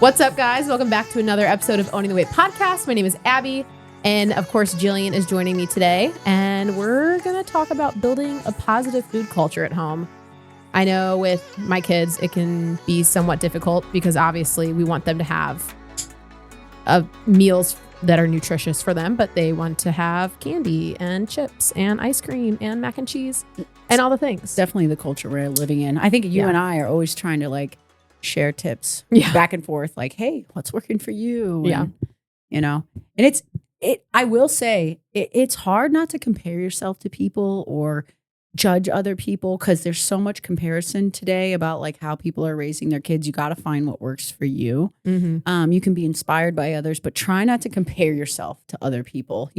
What's up, guys? Welcome back to another episode of Owning the Weight podcast. My name is Abby, and of course, Jillian is joining me today, and we're going to talk about building a positive food culture at home. I know with my kids, it can be somewhat difficult because obviously we want them to have meals that are nutritious for them, but they want to have candy and chips and ice cream and mac and cheese and all the things. Definitely the culture we're living in. I think you and I are always trying to share tips back and forth, like, hey, what's working for you? And, and I will say it's hard not to compare yourself to people or judge other people because there's so much comparison today about like how people are raising their kids. You got to find what works for you. Mm-hmm. You can be inspired by others, but try not to compare yourself to other people,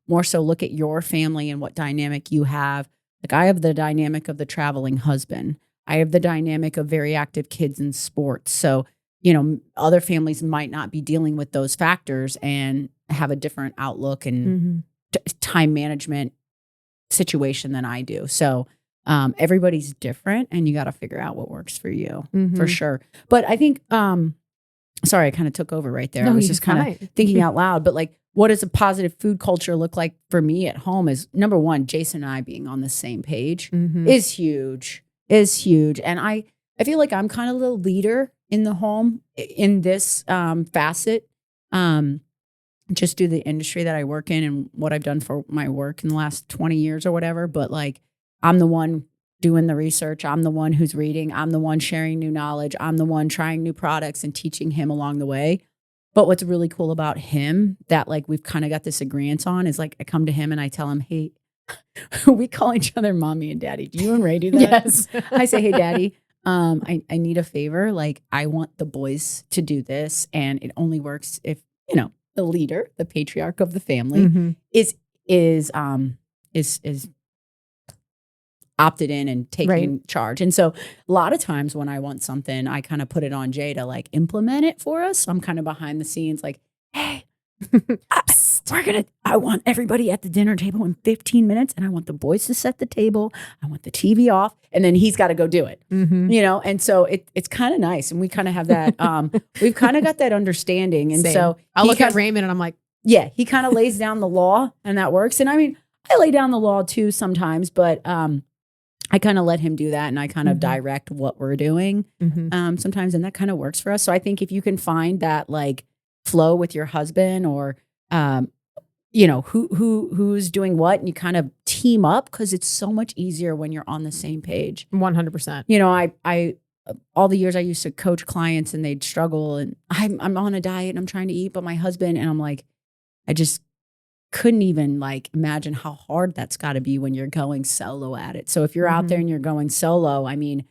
more so look at your family and what dynamic you have. Like I have the dynamic of the traveling husband. I have the dynamic of very active kids in sports. So, other families might not be dealing with those factors and have a different outlook and time management situation than I do. So everybody's different and you got to figure out what works for you for sure. But I think, sorry, I kind of took over right there. I was just kind of thinking out loud, but like, what does a positive food culture look like for me at home is number one, Jason and I being on the same page is huge. And I feel like I'm kind of the leader in the home in this facet. Just do the industry that I work in and what I've done for my work in the last 20 years or whatever. But like, I'm the one doing the research. I'm the one who's reading. I'm the one sharing new knowledge. I'm the one trying new products and teaching him along the way. But what's really cool about him that like we've kind of got this agreement on is like I come to him and I tell him, hey, we call each other mommy and daddy. Do you and Ray do that? Yes. I say, hey, daddy, I need a favor. Like I want the boys to do this. And it only works if, the leader, the patriarch of the family is opted in and taking charge. And so a lot of times when I want something, I kind of put it on Jay to like implement it for us. So I'm kind of behind the scenes like, hey, I want everybody at the dinner table in 15 minutes and I want the boys to set the table. I want the TV off and then he's got to go do it, And so it's kind of nice. And we kind of have that, we've kind of got that understanding. And so I'll look at Raymond and I'm like, yeah, he kind of lays down the law and that works. And I mean, I lay down the law too sometimes, but, I kind of let him do that and I kind of direct what we're doing sometimes. And that kind of works for us. So I think if you can find that like flow with your husband or, who's doing what and you kind of team up because it's so much easier when you're on the same page. 100%. I all the years I used to coach clients and they'd struggle and I'm on a diet and I'm trying to eat, but my husband and I'm like, I just couldn't even like imagine how hard that's got to be when you're going solo at it. So if you're out there and you're going solo, I mean,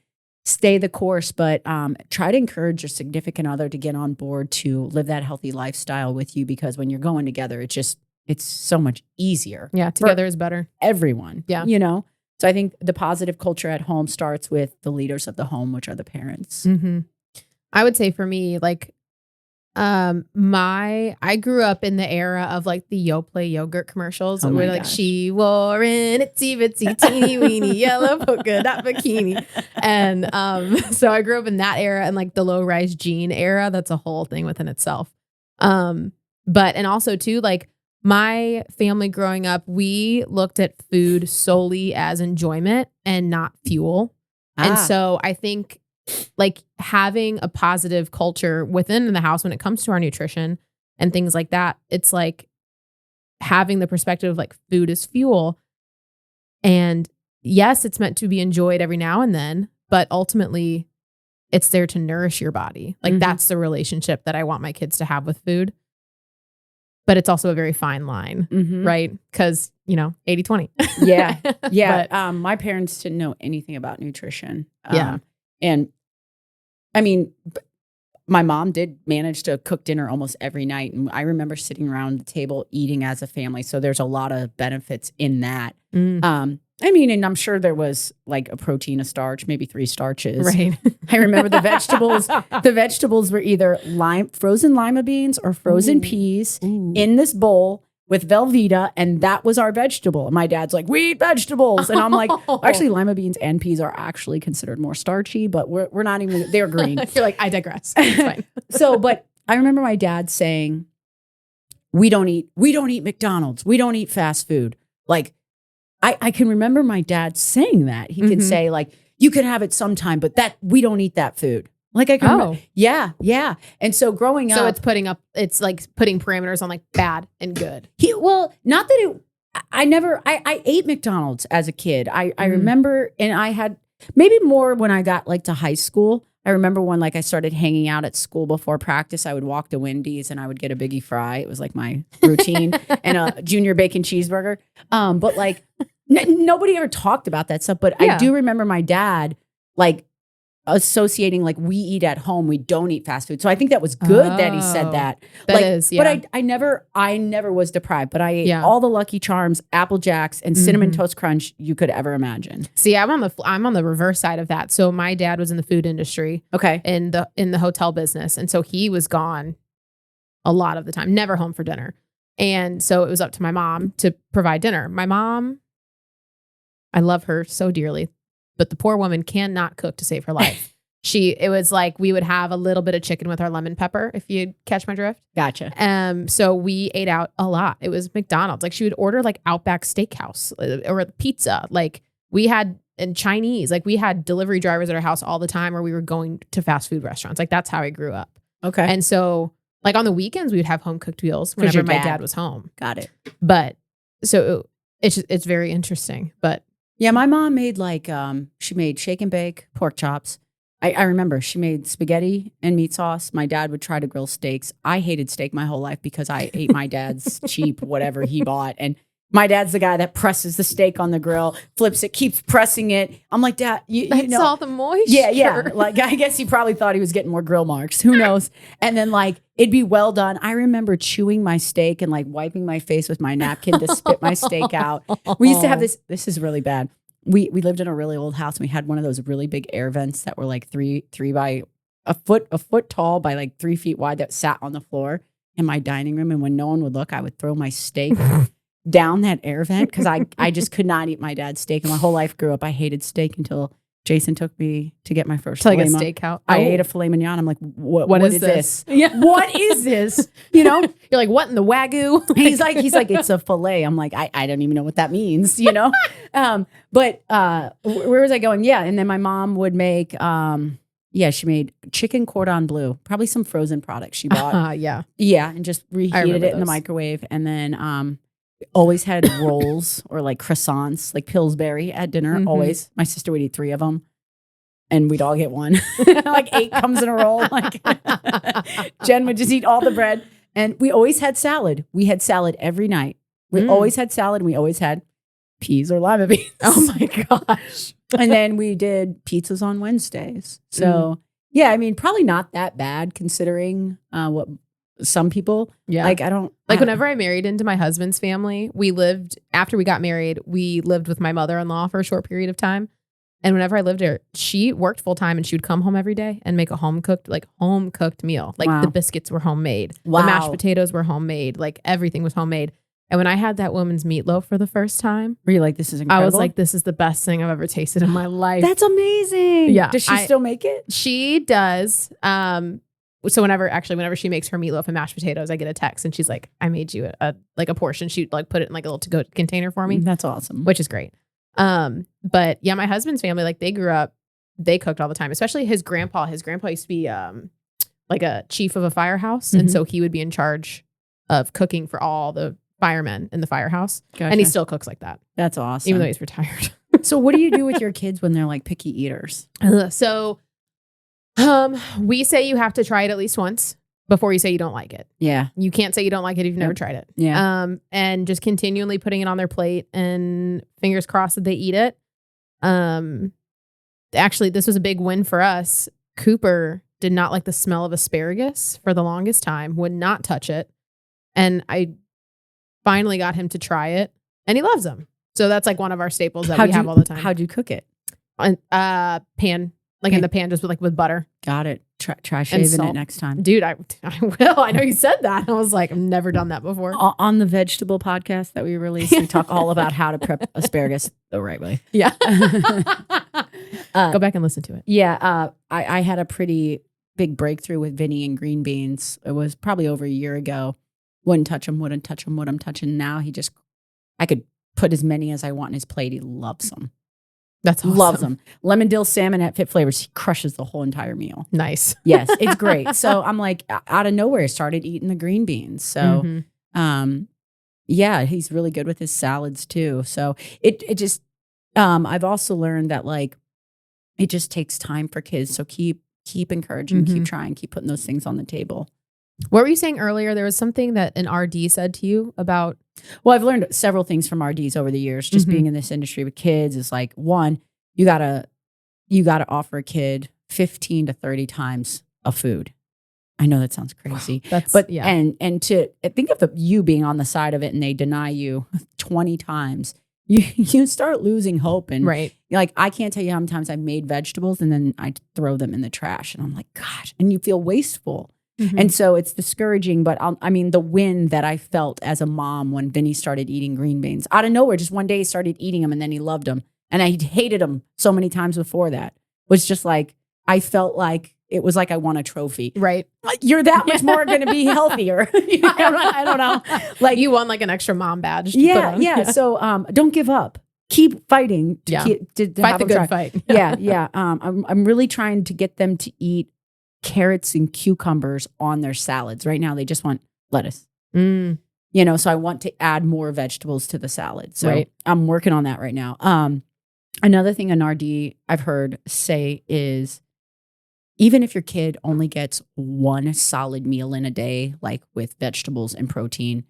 stay the course, but try to encourage your significant other to get on board to live that healthy lifestyle with you because when you're going together, it's so much easier. Yeah, together is better. Everyone. Yeah. So I think the positive culture at home starts with the leaders of the home, which are the parents. I would say for me, like, I grew up in the era of like the Yoplait yogurt commercials where like she wore an itsy bitsy teeny weeny yellow polka dot bikini. And, so I grew up in that era and like the low rise jean era. That's a whole thing within itself. And also too, like my family growing up, we looked at food solely as enjoyment and not fuel. And so I think like having a positive culture within the house when it comes to our nutrition and things like that, it's like having the perspective of like food is fuel. And yes, it's meant to be enjoyed every now and then, but ultimately it's there to nourish your body. Like that's the relationship that I want my kids to have with food. But it's also a very fine line, right? Because, 80-20. Yeah. But, my parents didn't know anything about nutrition. And I mean, my mom did manage to cook dinner almost every night. And I remember sitting around the table eating as a family. So there's a lot of benefits in that. I mean, and I'm sure there was like a protein, a starch, maybe 3 starches. Right. I remember the vegetables. The vegetables were either frozen lima beans or frozen peas in this bowl. with Velveeta, and that was our vegetable. And my dad's like, we eat vegetables. And I'm like, actually, lima beans and peas are actually considered more starchy, but we're not even, they're green. You're like, I digress. It's fine. But I remember my dad saying, we don't eat McDonald's. We don't eat fast food. Like, I can remember my dad saying that. He can say, like, you can have it sometime, but we don't eat that food. Like, I can remember. Yeah. And so growing up. So it's like putting parameters on like bad and good. Not that I ate McDonald's as a kid. I remember, and I had maybe more when I got like to high school. I remember when like I started hanging out at school before practice, I would walk to Wendy's and I would get a Biggie Fry. It was like my routine and a junior bacon cheeseburger. But like nobody ever talked about that stuff. But I do remember my dad like associating like we eat at home, we don't eat fast food. So I think that was good that he said that. But I never was deprived, but I ate all the Lucky Charms, Apple Jacks, and Cinnamon Toast Crunch you could ever imagine. See, I'm on the reverse side of that. So my dad was in the food industry, in the hotel business, and so he was gone a lot of the time, never home for dinner. And so it was up to my mom to provide dinner. My mom, I love her so dearly, but the poor woman cannot cook to save her life. It was like we would have a little bit of chicken with our lemon pepper, if you catch my drift. Gotcha. So we ate out a lot. It was McDonald's. Like she would order like Outback Steakhouse or pizza. Like we had in Chinese, like we had delivery drivers at our house all the time, or we were going to fast food restaurants. Like that's how I grew up. Okay. And so like on the weekends, we would have home cooked meals whenever my dad was home. Got it. But so it's very interesting. But yeah, my mom made like, she made shake and bake pork chops. I remember she made spaghetti and meat sauce. My dad would try to grill steaks. I hated steak my whole life because I ate my dad's cheap whatever he bought. And my dad's the guy that presses the steak on the grill, flips it, keeps pressing it. I'm like, Dad, you know. All the moisture. Yeah. Like, I guess he probably thought he was getting more grill marks. Who knows? And then like, it'd be well done. I remember chewing my steak and like wiping my face with my napkin to spit my steak out. We used to have this is really bad. We lived in a really old house and we had one of those really big air vents that were like three by a foot tall by like 3 feet wide that sat on the floor in my dining room. And when no one would look, I would throw my steak down that air vent because I just could not eat my dad's steak. And my whole life grew up, I hated steak until Jason took me to get my first like a steakhouse. I ate a filet mignon. I'm like, what is this? Yeah. What is this? You know? You're like, what in the Wagyu? He's like, it's a filet. I'm like, I don't even know what that means, you know? But where was I going? Yeah. And then my mom would make, she made chicken cordon bleu, probably some frozen products she bought. Yeah. And just reheated it in the microwave. And then always had rolls or like croissants, like Pillsbury at dinner. Always. My sister would eat 3 of them and we'd all get one. Like 8 comes in a roll. Like Jen would just eat all the bread. And we always had salad. We had salad every night. We always had salad and we always had peas or lima beans. Oh my gosh. And then we did pizzas on Wednesdays. So yeah, I mean, probably not that bad considering what some people, like, whenever I married into my husband's family, after we got married, we lived with my mother-in-law for a short period of time. And whenever I lived there, she worked full time and she would come home every day and make a home cooked meal. Like the biscuits were homemade. Wow. The mashed potatoes were homemade. Like everything was homemade. And when I had that woman's meatloaf for the first time, were you like, this is incredible? I was like, this is the best thing I've ever tasted in my life. That's amazing. Yeah. Does she still make it? She does. So whenever she makes her meatloaf and mashed potatoes, I get a text and she's like, I made you a portion. She'd like put it in like a little to-go container for me. That's awesome. Which is great. But yeah, my husband's family, like they grew up, they cooked all the time, especially his grandpa. His grandpa used to be like a chief of a firehouse. And so he would be in charge of cooking for all the firemen in the firehouse. Gotcha. And he still cooks like that. That's awesome. Even though he's retired. So what do you do with your kids when they're like picky eaters? We say you have to try it at least once before you say you don't like it. Yeah. You can't say you don't like it if you've never tried it. Yeah. And just continually putting it on their plate and fingers crossed that they eat it. Actually, this was a big win for us. Cooper did not like the smell of asparagus for the longest time, would not touch it. And I finally got him to try it and he loves them. So that's like one of our staples that we have all the time. How'd you cook it? Pan. Like in the pan, just with butter. Got it. Try shaving it next time. Dude, I will. I know you said that. I was like, I've never done that before. On the vegetable podcast that we released, we talk all about how to prep asparagus the right way. Yeah. Go back and listen to it. Yeah. I had a pretty big breakthrough with Vinny and green beans. It was probably over a year ago. Wouldn't touch them. What I'm touching now. I could put as many as I want in his plate. He loves them. That's awesome. Loves them. Lemon dill salmon at Fit Flavors. He crushes the whole entire meal. Nice. Yes, it's great. So I'm like, out of nowhere, I started eating the green beans. So, yeah, he's really good with his salads too. So it just, I've also learned that like, it just takes time for kids. So keep encouraging, keep trying, keep putting those things on the table. What were you saying earlier? There was something that an RD said to you about. Well, I've learned several things from RDs over the years. Just being in this industry with kids is like, one, you gotta offer a kid 15 to 30 times of food. I know that sounds crazy, and to think of you being on the side of it and they deny you 20 times, you start losing hope. And like, I can't tell you how many times I've made vegetables and then I throw them in the trash and I'm like, gosh, and you feel wasteful. And so it's discouraging, but the win that I felt as a mom when Vinny started eating green beans out of nowhere, just one day he started eating them and then he loved them. And I hated them so many times before that. Was just like, I felt like it was like I won a trophy. Right. Like, you're that much more going to be healthier. I don't know. Like, you won like an extra mom badge. Yeah. So don't give up. Keep fighting. To fight the good fight. Yeah. I'm really trying to get them to eat carrots and cucumbers on their salads. Right now, they just want lettuce. So I want to add more vegetables to the salad. So I'm working on that right now. Another thing an RD I've heard say is, even if your kid only gets one solid meal in a day, like with vegetables and protein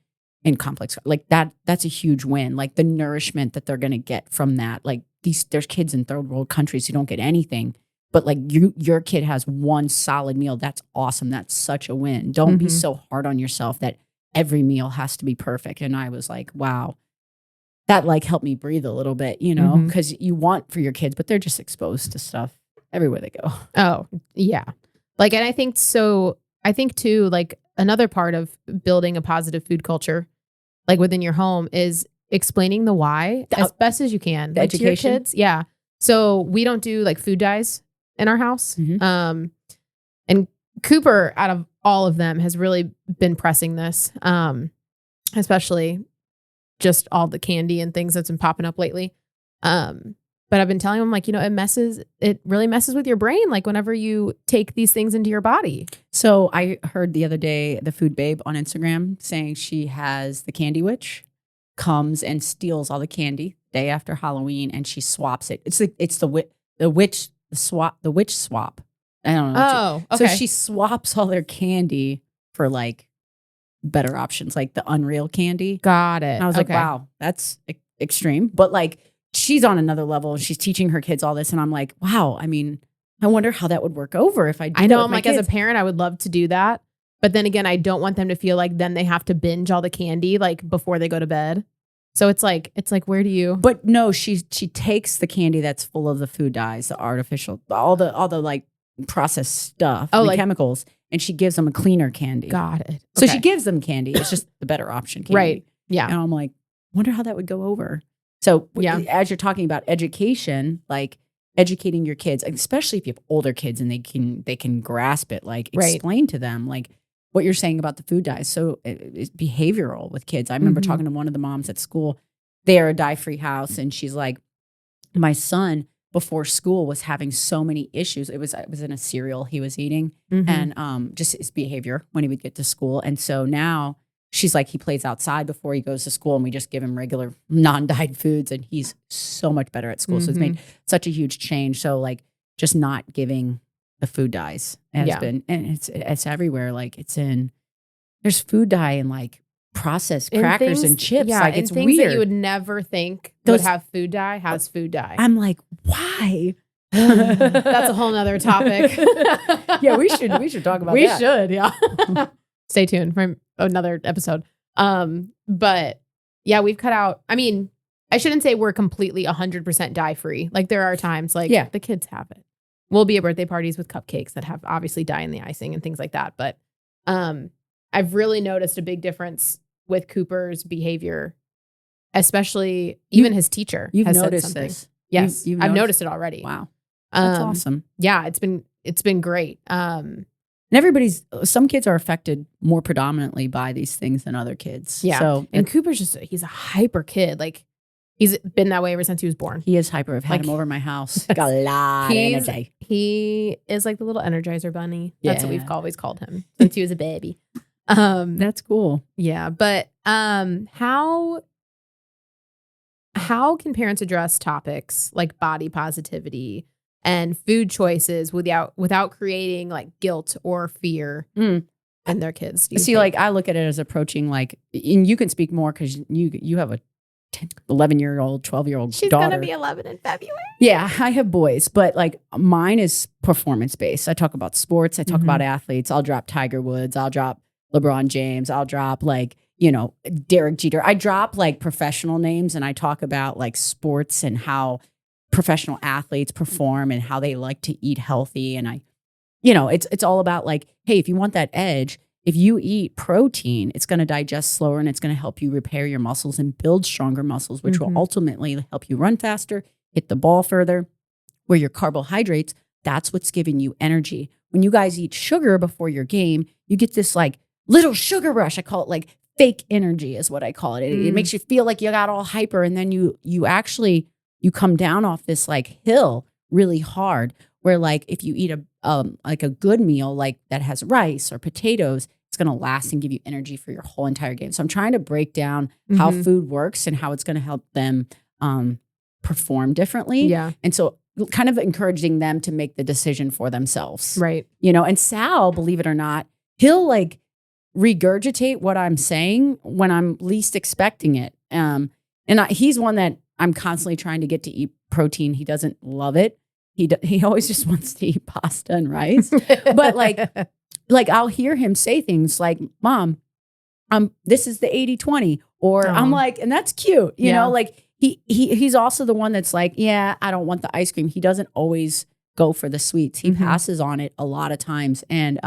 and complex, like that's a huge win. Like the nourishment that they're going to get from that. Like there's kids in third world countries who don't get anything. But like your kid has one solid meal. That's awesome. That's such a win. Don't be so hard on yourself that every meal has to be perfect. And I was like, wow, that like helped me breathe a little bit, because you want for your kids, but they're just exposed to stuff everywhere they go. Oh, yeah. Like, and I think too, like another part of building a positive food culture, like within your home, is explaining the why as best as you can. The education. To your kids. Yeah. So we don't do like food dyes in our house. And Cooper, out of all of them, has really been pressing this, especially just all the candy and things that's been popping up lately. But I've been telling him, like, it really messes with your brain, like whenever you take these things into your body. So I heard the other day, the food babe on Instagram saying she has the candy witch, comes and steals all the candy day after Halloween, and she swaps it. It's the witch swap. I don't know. Oh, okay. So she swaps all their candy for like better options, like the Unreal candy. Got it. And I was like, wow, that's extreme. But like, she's on another level and she's teaching her kids all this. And I'm like, wow, I wonder how that would work over if I did. I know. I'm like, as a parent, I would love to do that. But then again, I don't want them to feel like then they have to binge all the candy like before they go to bed. So it's like, where do you? But no, she takes the candy that's full of the food dyes, the artificial, all the like processed stuff, the chemicals, and she gives them a cleaner candy. Got it. So she gives them candy. It's just the better option candy. Right. Yeah. And I'm like, wonder how that would go over. So as you're talking about education, like educating your kids, especially if you have older kids and they can grasp it, like explain to them like what you're saying about the food dyes. So it's behavioral with kids. I remember talking to one of the moms at school. They're a dye-free house, and she's like, my son before school was having so many issues. It was in a cereal he was eating, and just his behavior when he would get to school. And so now she's like, he plays outside before he goes to school, and we just give him regular non-dyed foods, and he's so much better at school. So it's made such a huge change. So like just not giving the food dyes has been, and it's everywhere. Like there's food dye in like processed crackers and chips. Yeah, like and it's things weird. that you would never think would have food dye has food dye. I'm like, why? That's a whole nother topic. Yeah, we should talk about that. We should, yeah. Stay tuned for another episode. But yeah, we've cut out, I shouldn't say we're completely 100% dye free. Like there are times like the kids have it. will be at birthday parties with cupcakes that have obviously dye in the icing and things like that. But I've really noticed a big difference with Cooper's behavior, especially even his teacher. You've has noticed said something. this. Yes, I've noticed it already. Wow, that's awesome. Yeah, it's been great. And some kids are affected more predominantly by these things than other kids. Yeah. So, and Cooper's he's a hyper kid. Like, he's been that way ever since he was born. He is hyper. I've had him over my house. Got a lot of energy. He is like the little Energizer bunny. That's what we've always called him since he was a baby. That's cool. Yeah. But how can parents address topics like body positivity and food choices without creating like guilt or fear in their kids? See, like, I look at it as approaching, like, and you can speak more because you have a 11-year-old, 12-year-old She's daughter. She's going to be 11 in February. Yeah, I have boys, but like mine is performance-based. I talk about sports. I talk about athletes. I'll drop Tiger Woods. I'll drop LeBron James. I'll drop like, Derek Jeter. I drop like professional names and I talk about like sports and how professional athletes perform and how they like to eat healthy. And it's all about like, hey, if you want that edge, if you eat protein, it's going to digest slower and it's going to help you repair your muscles and build stronger muscles, which will ultimately help you run faster, hit the ball further. Where your carbohydrates, that's what's giving you energy. When you guys eat sugar before your game, you get this like little sugar rush. I call it like fake energy is what I call it. It makes you feel like you got all hyper, and then you come down off this like hill really hard, where like if you eat a good meal like that has rice or potatoes, it's going to last and give you energy for your whole entire game. So I'm trying to break down how food works and how it's going to help them perform differently. Yeah. And so kind of encouraging them to make the decision for themselves. Right. And Sal, believe it or not, he'll like regurgitate what I'm saying when I'm least expecting it. He's one that I'm constantly trying to get to eat protein. He doesn't love it. He always just wants to eat pasta and rice. But like I'll hear him say things like, Mom, this is the 80-20. Or I'm like, and that's cute. You know, like he's also the one that's like, yeah, I don't want the ice cream. He doesn't always go for the sweets. He passes on it a lot of times. And,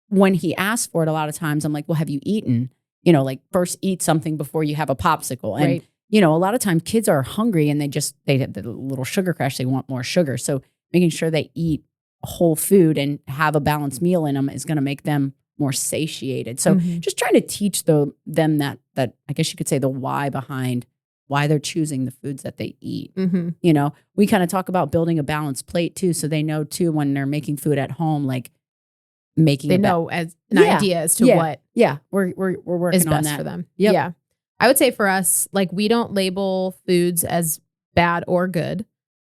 when he asks for it a lot of times, I'm like, well, have you eaten? Like first eat something before you have a popsicle. And, a lot of times kids are hungry and they have the little sugar crash. They want more sugar. So making sure they eat whole food and have a balanced meal in them is going to make them more satiated. So just trying to teach them that I guess you could say the why behind why they're choosing the foods that they eat. We kind of talk about building a balanced plate too. So they know too, when they're making food at home, like they know as an idea as to what we're working is on best that for them. Yep. Yeah. I would say for us, like, we don't label foods as bad or good.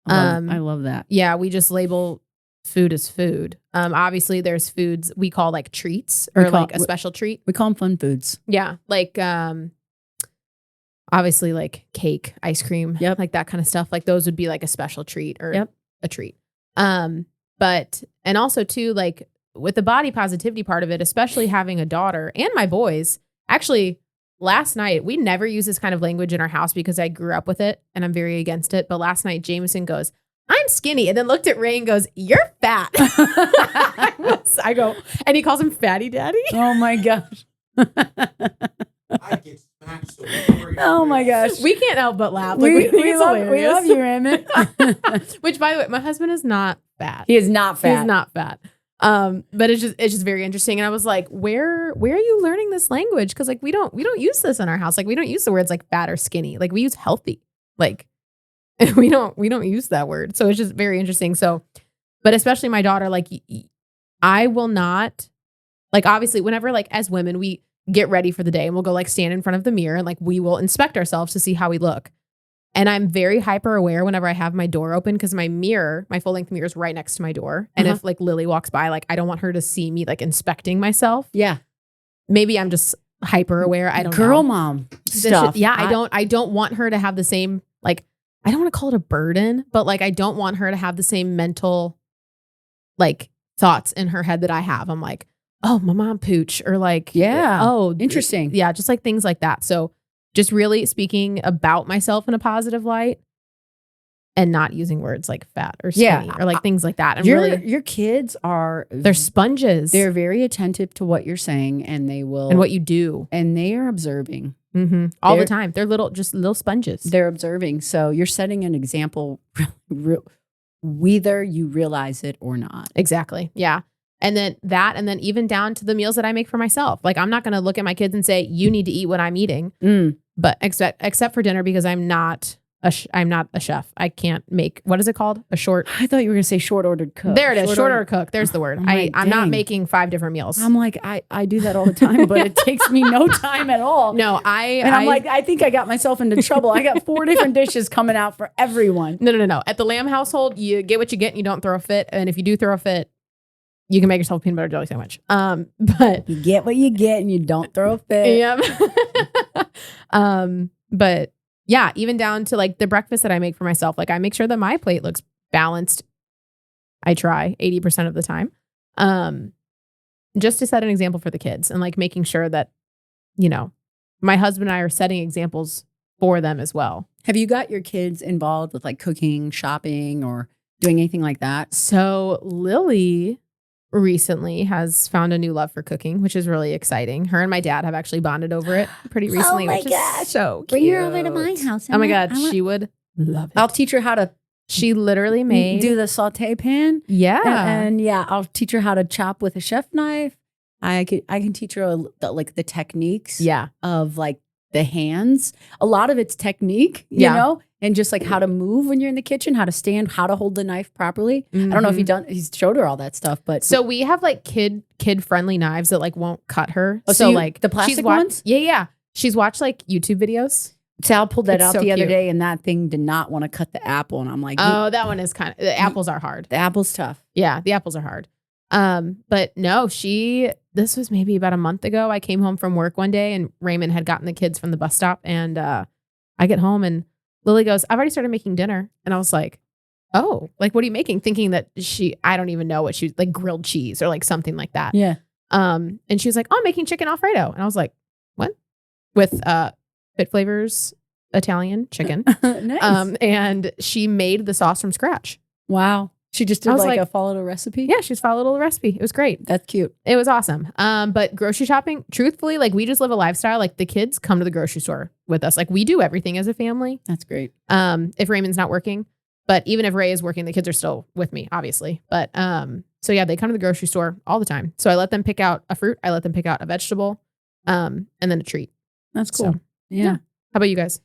I love that. Yeah. We just label food as food. Obviously there's foods we call like treats or like a special treat. We call them fun foods. Yeah. Like, obviously like cake, ice cream, like that kind of stuff. Like those would be like a special treat or a treat. But, and also too, like with the body positivity part of it, especially having a daughter and my boys, actually last night, we never use this kind of language in our house because I grew up with it and I'm very against it. But last night, Jameson goes, I'm skinny. And then looked at Ray and goes, you're fat. I go, and he calls him Fatty Daddy. Oh my gosh. I get smacked so hard. Oh my gosh. We can't help but laugh. Like, we love you, Raymond. Which, by the way, my husband is not fat. He is not fat. He's not fat. But it's just very interesting. And I was like, where are you learning this language? Cause like, we don't use this in our house. Like we don't use the words like fat or skinny. Like we use healthy. Like we don't use that word. So it's just very interesting. So, but especially my daughter, like I will not, like, obviously whenever like as women, we get ready for the day and we'll go like stand in front of the mirror and like, we will inspect ourselves to see how we look. And I'm very hyper aware whenever I have my door open because my full length mirror is right next to my door. And if like Lily walks by, like I don't want her to see me like inspecting myself. Yeah. Maybe I'm just hyper aware. I don't know. Girl mom stuff. I don't want her to have the same, like, I don't want to call it a burden, but like I don't want her to have the same mental like thoughts in her head that I have. I'm like, oh, my mom pooch, or like, oh, interesting. Yeah, just like things like that. So just really speaking about myself in a positive light and not using words like fat or skinny or like things like that. And your kids they're sponges. They're very attentive to what you're saying, and they will, and what you do, and they are observing all the time. They're just little sponges. They're observing. So you're setting an example, whether you realize it or not. Exactly. Yeah. And then even down to the meals that I make for myself. Like, I'm not going to look at my kids and say, you need to eat what I'm eating, but except for dinner, because I'm not a chef. I can't make, what is it called? I thought you were going to say short ordered cook. There it is. Short order cook. There's the word. I'm not making 5 different meals. I'm like, I do that all the time, but it takes me no time at all. No, I think I got myself into trouble. I got 4 different dishes coming out for everyone. No. At the Lamb household, you get what you get and you don't throw a fit. And if you do throw a fit, you can make yourself a peanut butter jelly sandwich. But you get what you get and you don't throw a fit. Yep. But yeah, even down to like the breakfast that I make for myself, like I make sure that my plate looks balanced. I try 80% of the time. Just to set an example for the kids and like making sure that, my husband and I are setting examples for them as well. Have you got your kids involved with like cooking, shopping, or doing anything like that? So Lily recently has found a new love for cooking, which is really exciting. Her and my dad have actually bonded over it pretty recently. Oh my which gosh. Is so cute. Bring her over to my house. Oh my God. She would love it. I'll teach her how to. She literally made. Do the saute pan. Yeah. And I'll teach her how to chop with a chef knife. I can teach her the techniques of like the hands. A lot of it's technique, you know, and just like how to move when you're in the kitchen, how to stand, how to hold the knife properly. I don't know if he's showed her all that stuff, but so we have like kid friendly knives that like won't cut her. Oh, so like the plastic ones? Yeah. She's watched like YouTube videos. Sal pulled that out the other day, and that thing did not want to cut the apple. And I'm like, oh, that one is the apples are hard. The apple's tough. Yeah, the apples are hard. But no, this was maybe about a month ago. I came home from work one day and Raymond had gotten the kids from the bus stop, and I get home and Lily goes, I've already started making dinner. And I was like, oh, like, what are you making? Thinking that I don't even know what she was, like grilled cheese or like something like that. Yeah. And she was like, oh, I'm making chicken Alfredo. And I was like, what? With Fit Flavors Italian chicken. Nice. And she made the sauce from scratch. Wow. She just did followed a recipe? Yeah, she just followed a recipe. It was great. That's cute. It was awesome. But grocery shopping, truthfully, like we just live a lifestyle. Like the kids come to the grocery store with us. Like we do everything as a family. That's great. If Raymond's not working, but even if Ray is working, the kids are still with me, obviously. But so yeah, they come to the grocery store all the time. So I let them pick out a fruit. I let them pick out a vegetable, and then a treat. That's cool. So, yeah. How about you guys?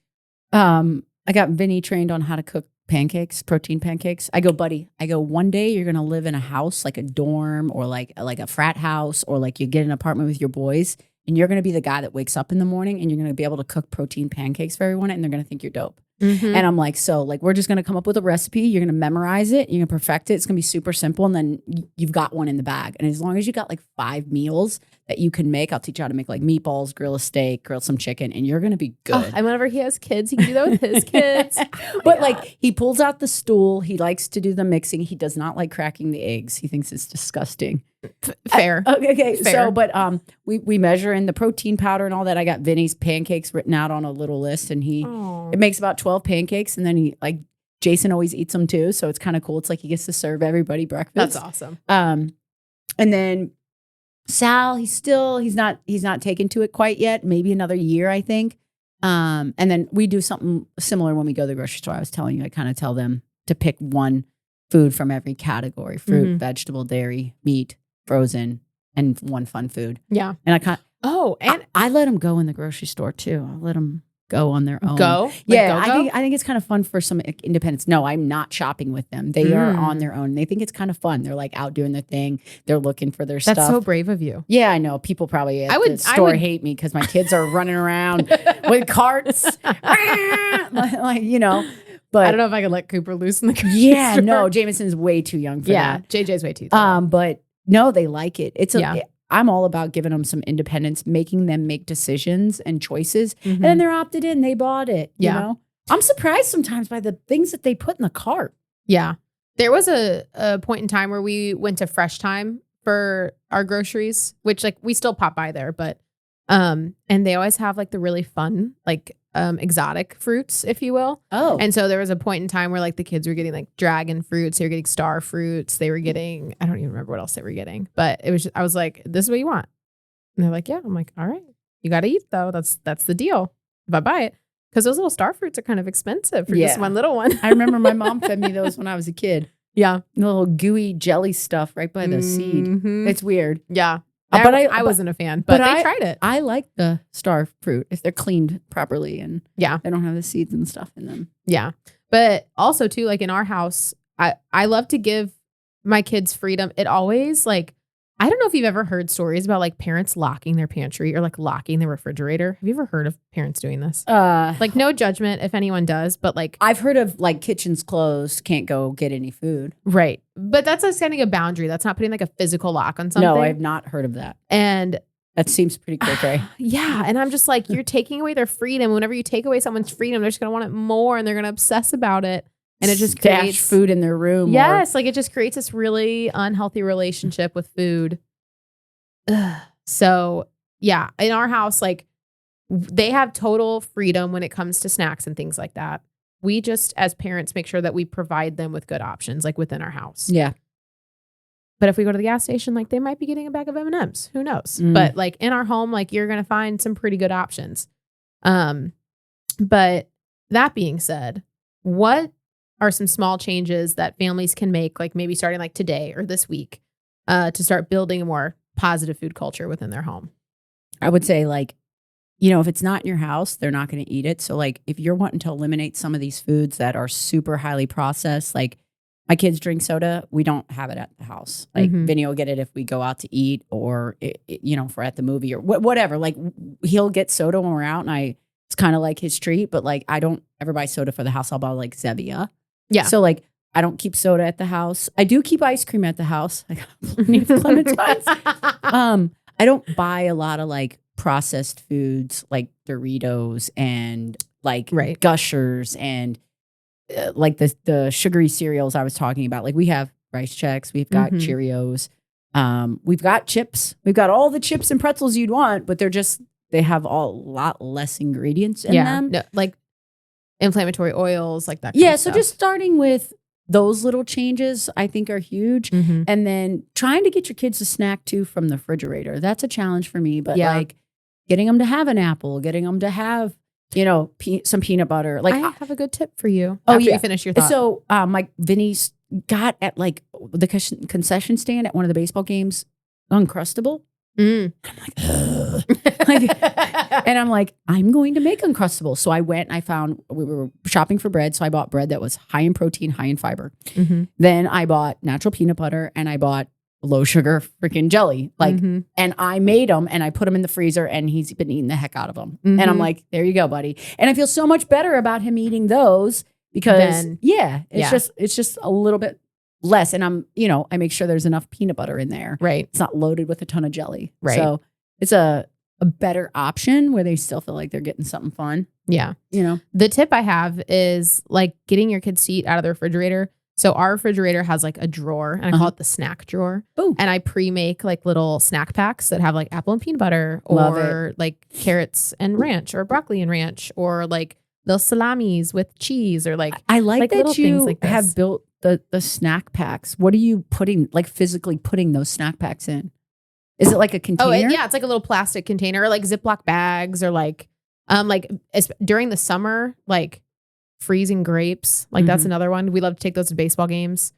I got Vinny trained on how to cook pancakes, protein pancakes. I go, buddy, one day you're going to live in a house, like a dorm or like a frat house, or like you get an apartment with your boys, and you're going to be the guy that wakes up in the morning and you're going to be able to cook protein pancakes for everyone, and they're going to think you're dope. Mm-hmm. And I'm like, so like, we're just going to come up with a recipe. You're going to memorize it. You're going to perfect it. It's going to be super simple. And then you've got one in the bag. And as long as you got like 5 meals that you can make, I'll teach you how to make like meatballs, grill a steak, grill some chicken, and you're going to be good. Oh, and whenever he has kids, he can do that with his kids. But like, he pulls out the stool. He likes to do the mixing. He does not like cracking the eggs. He thinks it's disgusting. Fair. Okay. Fair. So, but we measure in the protein powder and all that. I got Vinny's pancakes written out on a little list, and it makes about 12 pancakes, and then Jason always eats them too. So it's kind of cool. It's like he gets to serve everybody breakfast. That's awesome. And then Sal, he's not taken to it quite yet. Maybe another year, I think. And then we do something similar when we go to the grocery store. I was telling you, I kind of tell them to pick one food from every category: fruit, vegetable, dairy, meat, frozen, and one fun food. Yeah. And I let them go in the grocery store too. I let them go on their own. I think it's kind of fun for some independence. No, I'm not shopping with them. They are on their own. They think it's kind of fun. They're like out doing their thing. They're looking for their stuff. That's so brave of you. Yeah, I know. People probably at the store hate me because my kids are running around with carts. Like, you know. But I don't know if I could let Cooper loose in the grocery yeah, store. no, Jameson's way too young for that. JJ's way too young. But no, they like it. I'm all about giving them some independence, making them make decisions and choices. And then they're opted in. They bought it. You know? I'm surprised sometimes by the things that they put in the cart. Yeah. There was a point in time where we went to Fresh Time for our groceries, which like we still pop by there, but And they always have like the really fun, like exotic fruits, if you will. Oh. And so there was a point in time where like the kids were getting like dragon fruits, they were getting star fruits, they were getting, I don't even remember what else they were getting, but it was just, I was like, this is what you want. And they're like, yeah. I'm like, all right, you got to eat though. That's the deal if I buy it. Because those little star fruits are kind of expensive for just one little one. I remember my mom fed me those when I was a kid. Yeah. The little gooey jelly stuff right by the seed. It's weird. Yeah. But I wasn't a fan, but they tried it. I like the star fruit if they're cleaned properly and they don't have the seeds and stuff in them. Yeah. But also too, like in our house, I love to give my kids freedom. It always like, I don't know if you've ever heard stories about like parents locking their pantry or like locking the refrigerator. Have you ever heard of parents doing this? Like no judgment if anyone does, but like I've heard of like kitchens closed, can't go get any food. Right. But that's like setting a boundary. That's not putting like a physical lock on something. No, I've not heard of that. And that seems pretty cray. Yeah. And I'm just like, you're taking away their freedom. Whenever you take away someone's freedom, they're just going to want it more and they're going to obsess about it. And it just creates food in their room. Yes. Like it just creates this really unhealthy relationship with food. Ugh. So yeah, in our house, like they have total freedom when it comes to snacks and things like that. We just, as parents, make sure that we provide them with good options, like within our house. Yeah. But if we go to the gas station, like they might be getting a bag of M&Ms. Who knows? But like in our home, like you're going to find some pretty good options. But that being said, what are some small changes that families can make, like maybe starting like today or this week, to start building a more positive food culture within their home? I would say like, if it's not in your house, they're not going to eat it. So like if you're wanting to eliminate some of these foods that are super highly processed, like my kids drink soda, we don't have it at the house. Like Vinny will get it if we go out to eat or, if we're at the movie or whatever. Like he'll get soda when we're out and it's kind of like his treat, but like I don't ever buy soda for the house. I'll buy like Zevia. Yeah. So like I don't keep soda at the house. I do keep ice cream at the house. I got plenty of clementines. I don't buy a lot of like processed foods like Doritos and like Gushers and like the sugary cereals I was talking about. Like we have Rice Chex, we've got Cheerios, we've got chips, we've got all the chips and pretzels you'd want, but they have a lot less ingredients in them. No, like inflammatory oils, like that. Yeah, so just starting with those little changes I think are huge. And then trying to get your kids to snack too from the refrigerator. That's a challenge for me, but like getting them to have an apple, getting them to have, some peanut butter. Like I have a good tip for you. After you finish your thought. So like Vinny's got at like the concession stand at one of the baseball games, Uncrustable. I'm like, and I'm like, I'm going to make Uncrustable. So I went and we were shopping for bread. So I bought bread that was high in protein, high in fiber. Then I bought natural peanut butter and I bought low sugar freaking jelly. Like, and I made them and I put them in the freezer and he's been eating the heck out of them. And I'm like, there you go, buddy. And I feel so much better about him eating those because it's just a little bit less. And I make sure there's enough peanut butter in there. Right. It's not loaded with a ton of jelly. Right. So it's a better option where they still feel like they're getting something fun. Yeah. The tip I have is like getting your kids to eat out of the refrigerator. So our refrigerator has like a drawer and I call it the snack drawer. Ooh. And I pre-make like little snack packs that have like apple and peanut butter or like carrots and ranch or broccoli and ranch or like little salamis with cheese or like I like that you have built the snack packs. What are you physically putting those snack packs in? Is it like a container? Oh, it's like a little plastic container or like Ziploc bags or like during the summer, like freezing grapes. Like that's another one. We love to take those to baseball games.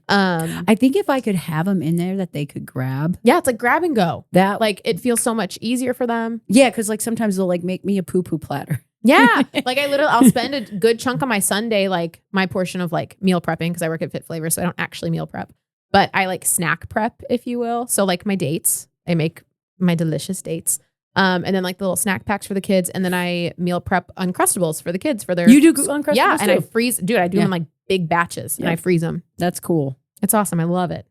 I think if I could have them in there that they could grab. Yeah, it's like grab and go. That like it feels so much easier for them. Yeah, because like sometimes they'll like make me a poo-poo platter. Yeah. Like I'll spend a good chunk of my Sunday, like my portion of like meal prepping because I work at Fit Flavor. So I don't actually meal prep, but I like snack prep, if you will. So like my dates, I make my delicious dates. And then like the little snack packs for the kids. And then I meal prep Uncrustables for the kids for their. You do Uncrustables? Yeah. And I freeze, dude, I do them in like big batches and I freeze them. That's cool. It's awesome. I love it.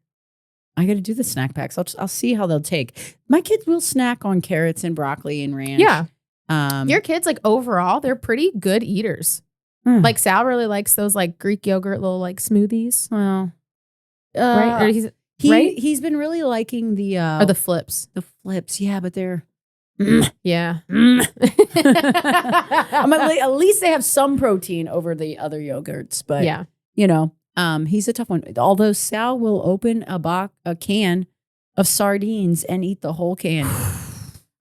I got to do the snack packs. I'll see how they'll take. My kids will snack on carrots and broccoli and ranch. Yeah. Your kids, like overall, they're pretty good eaters. Like Sal really likes those like Greek yogurt little like smoothies. Well, right? Or he's been really liking the flips. The flips, yeah, but they're Yeah. At least they have some protein over the other yogurts, but yeah, he's a tough one. Although Sal will open a can of sardines and eat the whole can.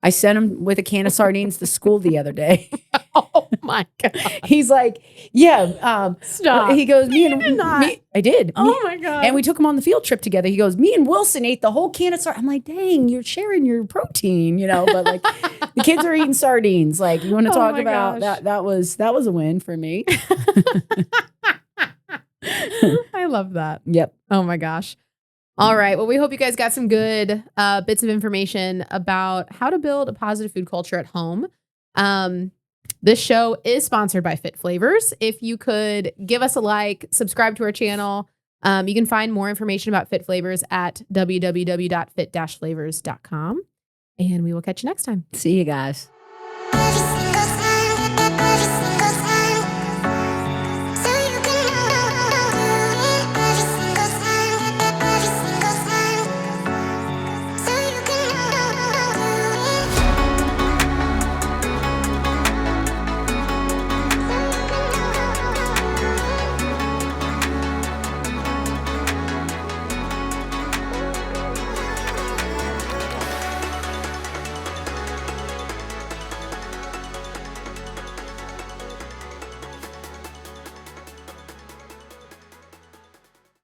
I sent him with a can of sardines to school the other day. Oh my God. He's like, yeah. Stop. He goes, I did. Oh my God. And we took him on the field trip together. He goes, me and Wilson ate the whole can of sardines. I'm like, dang, you're sharing your protein, but like the kids are eating sardines. Like, you want to talk about that? That was a win for me. I love that. Yep. Oh my gosh. All right. Well, we hope you guys got some good bits of information about how to build a positive food culture at home. This show is sponsored by Fit Flavors. If you could give us a like, subscribe to our channel. You can find more information about Fit Flavors at www.fit-flavors.com. And we will catch you next time. See you guys.